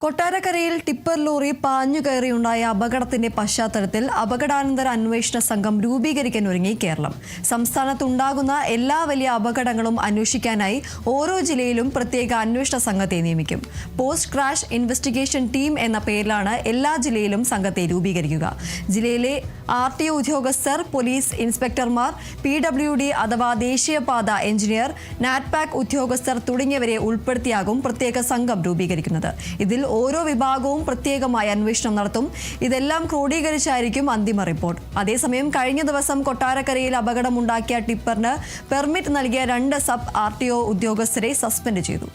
കൊട്ടാരക്കരയിൽ tipper lorry പാഞ്ഞുകയറിയുണ്ടായ അപകടത്തിന്റെ പശ്ചാത്തലത്തിൽ അപകടാനന്തര അന്വേഷണ സംഘം രൂപീകരിക്കാൻ ഒരുങ്ങി കേരളം. സംസ്ഥാനത്തുണ്ടാകുന്ന എല്ലാ വലിയ അപകടങ്ങളും അന്വേഷിക്കാനായി ഓരോ ജില്ലയിലും പ്രത്യേക അന്വേഷണ സംഘത്തെ നിയമിക്കും. പോസ്റ്റ് ക്രാഷ് ഇൻവെസ്റ്റിഗേഷൻ ടീം എന്ന പേരിലാണ് എല്ലാ ജില്ലയിലും സംഘത്തെ രൂപീകരിക്കുക. ജില്ലയിലെ RTO ഉദ്യോഗസ്ഥർ, പോലീസ് ഇൻസ്പെക്ടർമാർ, PWD അഥവാ ദേശീയപാത എഞ്ചിനീയർ, നാറ്റ്പാക് ഉദ്യോഗസ്ഥർ തുടങ്ങിയവരെ ഉൾപ്പെടുത്തിയാകും പ്രത്യേക സംഘം രൂപീകരിക്കുന്നത്. ഇതിൽ ഓരോ വിഭാഗവും പ്രത്യേകമായി അന്വേഷണം നടത്തും. ഇതെല്ലാം ക്രോഡീകരിച്ചായിരിക്കും അന്തിമ റിപ്പോർട്ട്. അതേസമയം കഴിഞ്ഞ ദിവസം കൊട്ടാരക്കരയിൽ അപകടമുണ്ടാക്കിയ ടിപ്പറിന് പെർമിറ്റ് നൽകിയ 2 സബ് RTO ഉദ്യോഗസ്ഥരെ സസ്പെൻഡ് ചെയ്തു.